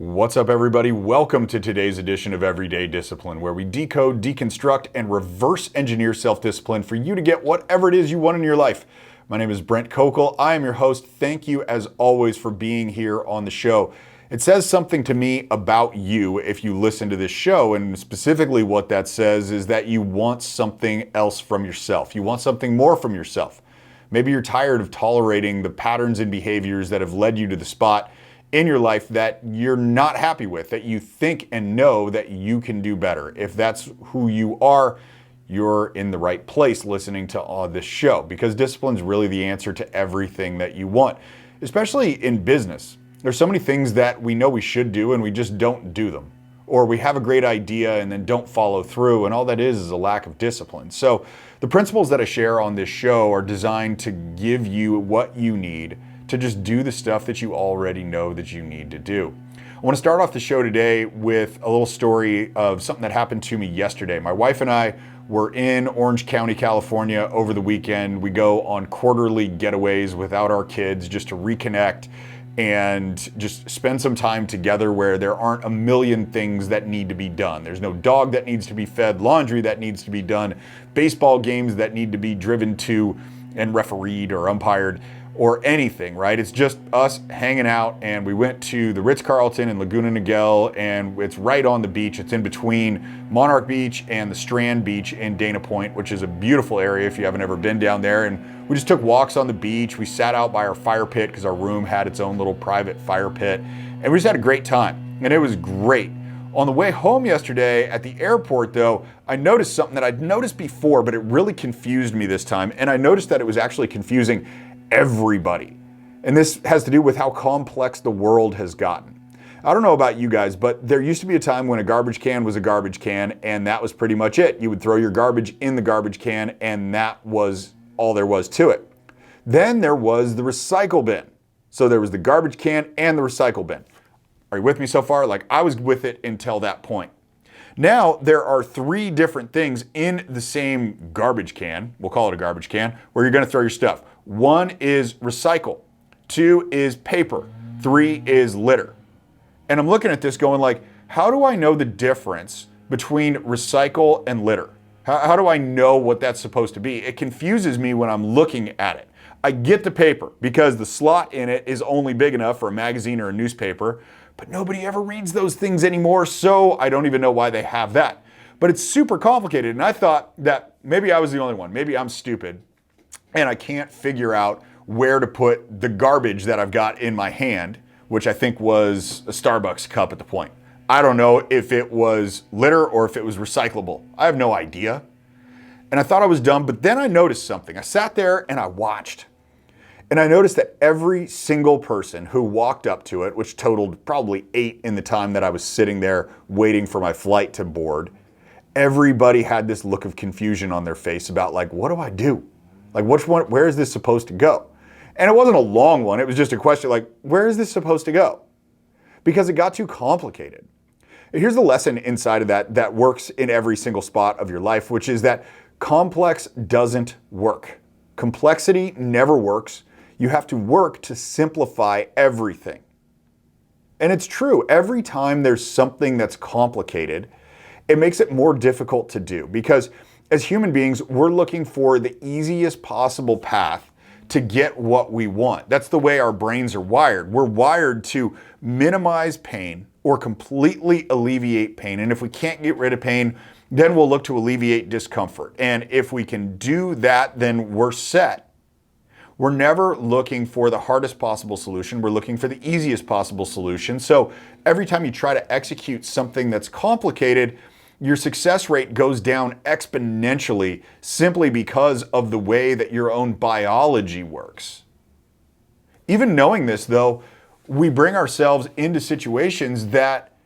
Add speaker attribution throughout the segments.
Speaker 1: What's up, everybody? Welcome to today's edition of Everyday Discipline, where we decode, deconstruct, and reverse engineer self-discipline for you to get whatever it is you want in your life. My name is Brent Kokel. I am your host. Thank you, as always, for being here on the show. It says something to me about you if you listen to this show, and specifically what that says is that you want something else from yourself. You want something more from yourself. Maybe you're tired of tolerating the patterns and behaviors that have led you to the spot in your life that you're not happy with, that you think and know that you can do better. If that's who you are, you're in the right place listening to this show, because discipline is really the answer to everything that you want, especially in business. There's so many things that we know we should do and we just don't do them. Or we have a great idea and then don't follow through, and all that is a lack of discipline. So the principles that I share on this show are designed to give you what you need to just do the stuff that you already know that you need to do. I want to start off the show today with a little story of something that happened to me yesterday. My wife and I were in Orange County, California over the weekend. We go on quarterly getaways without our kids just to reconnect and just spend some time together where there aren't a million things that need to be done. There's no dog that needs to be fed, laundry that needs to be done, baseball games that need to be driven to and refereed or umpired, or anything, right? It's just us hanging out, and we went to the Ritz-Carlton in Laguna Niguel, and it's right on the beach. It's in between Monarch Beach and the Strand Beach in Dana Point, which is a beautiful area if you haven't ever been down there. And we just took walks on the beach. We sat out by our fire pit because our room had its own little private fire pit, and we just had a great time, and it was great. On the way home yesterday at the airport, though, I noticed something that I'd noticed before, but it really confused me this time, and I noticed that it was actually confusing everybody. And this has to do with how complex the world has gotten. I don't know about you guys, but there used to be a time when a garbage can was a garbage can, and that was pretty much it. You would throw your garbage in the garbage can, and that was all there was to it. Then there was the recycle bin. So there was the garbage can and the recycle bin. Are you with me so far? Like, I was with it until that point. Now, there are three different things in the same garbage can, we'll call it a garbage can, where you're gonna throw your stuff. One is recycle, two is paper, three is litter. And I'm looking at this going like, how do I know the difference between recycle and litter? How do I know what that's supposed to be? It confuses me when I'm looking at it. I get the paper because the slot in it is only big enough for a magazine or a newspaper, but nobody ever reads those things anymore, so I don't even know why they have that. But it's super complicated, and I thought that maybe I was the only one. Maybe I'm stupid, and I can't figure out where to put the garbage that I've got in my hand, which I think was a Starbucks cup at the point. I don't know if it was litter or if it was recyclable. I have no idea. And I thought I was dumb, but then I noticed something. I sat there and I watched. And I noticed that every single person who walked up to it, which totaled probably 8 in the time that I was sitting there waiting for my flight to board, everybody had this look of confusion on their face about, like, what do I do? Like, which one, where is this supposed to go? And it wasn't a long one. It was just a question like, where is this supposed to go? Because it got too complicated. Here's the lesson inside of that works in every single spot of your life, which is that complex doesn't work. Complexity never works. You have to work to simplify everything. And it's true. Every time there's something that's complicated, it makes it more difficult to do, because as human beings, we're looking for the easiest possible path to get what we want. That's the way our brains are wired. We're wired to minimize pain or completely alleviate pain. And if we can't get rid of pain, then we'll look to alleviate discomfort. And if we can do that, then we're set. We're never looking for the hardest possible solution. We're looking for the easiest possible solution. So every time you try to execute something that's complicated, your success rate goes down exponentially simply because of the way that your own biology works. Even knowing this, though, we bring ourselves into situations that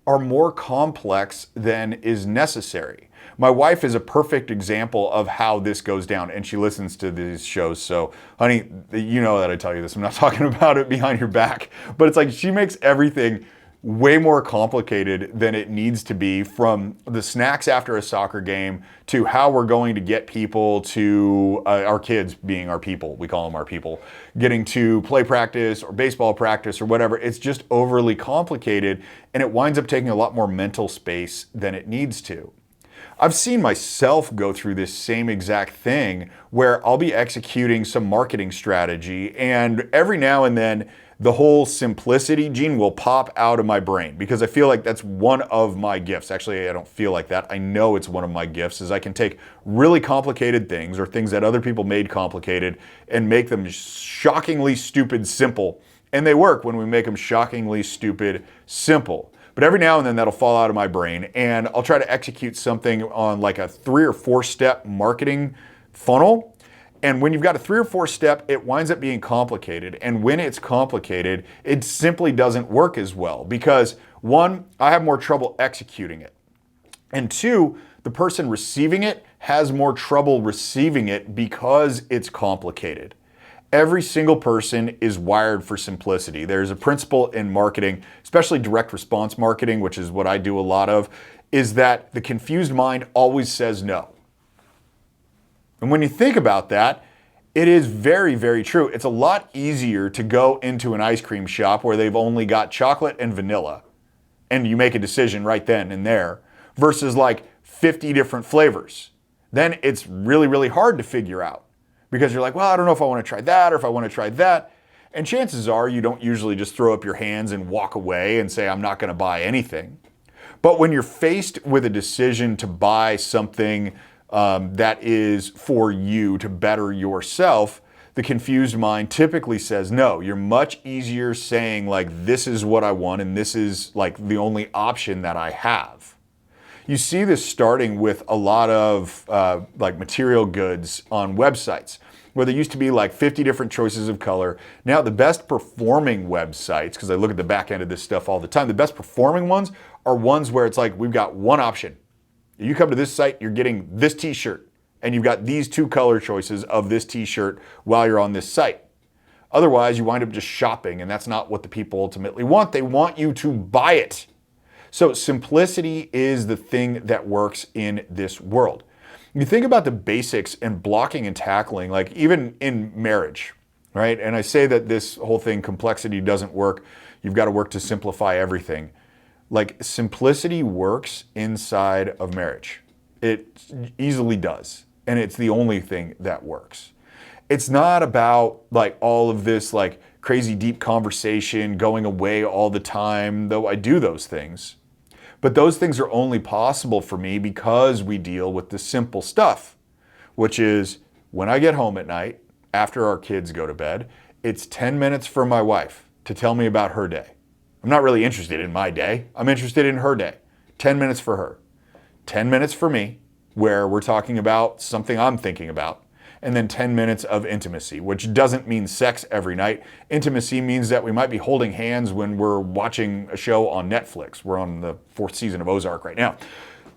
Speaker 1: are more complex than is necessary. My wife is a perfect example of how this goes down, and she listens to these shows. So, honey, you know that I tell you this. I'm not talking about it behind your back, but it's like she makes everything way more complicated than it needs to be, from the snacks after a soccer game to how we're going to get people to, our kids being our people, we call them our people, getting to play practice or baseball practice or whatever. It's just overly complicated, and it winds up taking a lot more mental space than it needs to. I've seen myself go through this same exact thing where I'll be executing some marketing strategy, and every now and then the whole simplicity gene will pop out of my brain, because I feel like that's one of my gifts. Actually, I don't feel like that. I know it's one of my gifts, is I can take really complicated things, or things that other people made complicated, and make them shockingly stupid simple. And they work when we make them shockingly stupid simple. But every now and then that'll fall out of my brain, and I'll try to execute something on like a 3 or 4 step marketing funnel. And when you've got a 3 or 4 step, it winds up being complicated. And when it's complicated, it simply doesn't work as well, because 1, I have more trouble executing it. And 2, the person receiving it has more trouble receiving it because it's complicated. Every single person is wired for simplicity. There's a principle in marketing, especially direct response marketing, which is what I do a lot of, is that the confused mind always says no. And when you think about that, it is very, very true. It's a lot easier to go into an ice cream shop where they've only got chocolate and vanilla, and you make a decision right then and there, versus like 50 different flavors. Then it's really, really hard to figure out, because you're like, well, I don't know if I want to try that or if I want to try that. And chances are you don't usually just throw up your hands and walk away and say, I'm not going to buy anything. But when you're faced with a decision to buy something that is for you to better yourself, the confused mind typically says no. You're much easier saying like, this is what I want and this is like the only option that I have. You see this starting with a lot of like material goods on websites, where there used to be like 50 different choices of color. Now the best performing websites, because I look at the back end of this stuff all the time, the best performing ones are ones where it's like, we've got one option. You come to this site, you're getting this t-shirt, and you've got these 2 color choices of this t-shirt while you're on this site. Otherwise, you wind up just shopping, and that's not what the people ultimately want. They want you to buy it. So simplicity is the thing that works in this world. You think about the basics and blocking and tackling, like even in marriage, right? And I say that this whole thing, complexity doesn't work. You've got to work to simplify everything. Like, simplicity works inside of marriage. It easily does. And it's the only thing that works. It's not about like all of this like crazy deep conversation going away all the time, though I do those things. But those things are only possible for me because we deal with the simple stuff, which is when I get home at night, after our kids go to bed, it's 10 minutes for my wife to tell me about her day. I'm not really interested in my day. I'm interested in her day. 10 minutes for her. 10 minutes for me, where we're talking about something I'm thinking about. And then 10 minutes of intimacy, which doesn't mean sex every night. Intimacy means that we might be holding hands when we're watching a show on Netflix. We're on the 4th season of Ozark right now.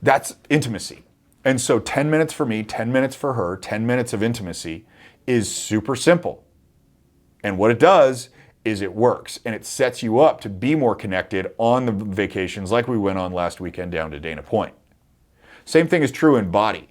Speaker 1: That's intimacy. And so 10 minutes for me, 10 minutes for her, 10 minutes of intimacy is super simple. And what it does is it works, and it sets you up to be more connected on the vacations like we went on last weekend down to Dana Point. Same thing is true in body.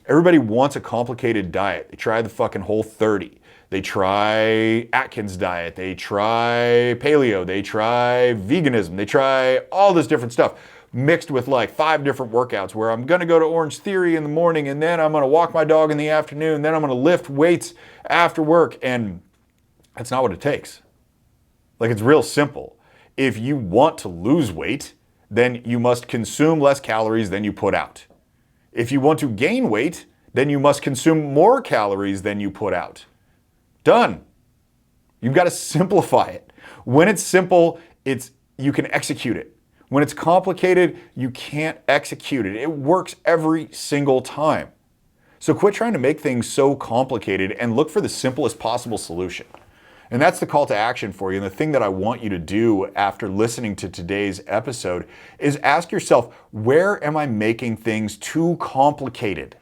Speaker 1: Everybody wants a complicated diet. They try the fucking Whole30. They try Atkins diet. They try paleo. They try veganism. They try all this different stuff mixed with like 5 different workouts, where I'm going to go to Orange Theory in the morning, and then I'm going to walk my dog in the afternoon, then I'm going to lift weights after work. And that's not what it takes. Like, it's real simple. If you want to lose weight, then you must consume less calories than you put out. If you want to gain weight, then you must consume more calories than you put out. Done. You've got to simplify it. When it's simple, you can execute it. When it's complicated, you can't execute it. It works every single time. So quit trying to make things so complicated and look for the simplest possible solution. And that's the call to action for you. And the thing that I want you to do after listening to today's episode is ask yourself, where am I making things too complicated?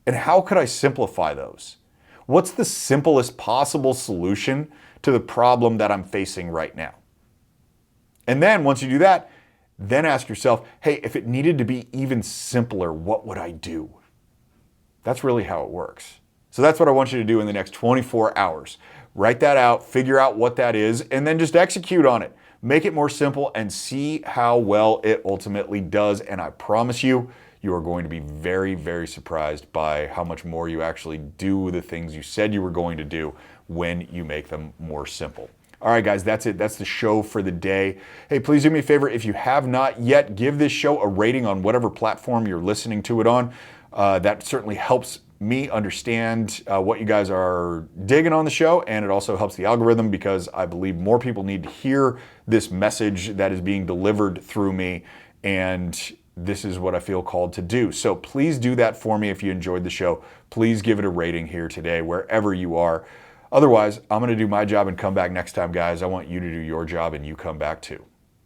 Speaker 1: And how could I simplify those? What's the simplest possible solution to the problem that I'm facing right now? And then once you do that, then ask yourself, hey, if it needed to be even simpler, what would I do? That's really how it works. So that's what I want you to do in the next 24 hours. Write that out, figure out what that is, and then just execute on it. Make it more simple and see how well it ultimately does. And I promise you, you are going to be very, very surprised by how much more you actually do the things you said you were going to do when you make them more simple. All right, guys, that's it. That's the show for the day. Hey, please do me a favor. If you have not yet, give this show a rating on whatever platform you're listening to it on. That certainly helps me understand what you guys are digging on the show, and it also helps the algorithm because I believe more people need to hear this message that is being delivered through me, and this is what I feel called to do. So please do that for me if you enjoyed the show. Please give it a rating here today, wherever you are. Otherwise, I'm going to do my job and come back next time, guys. I want you to do your job and you come back too.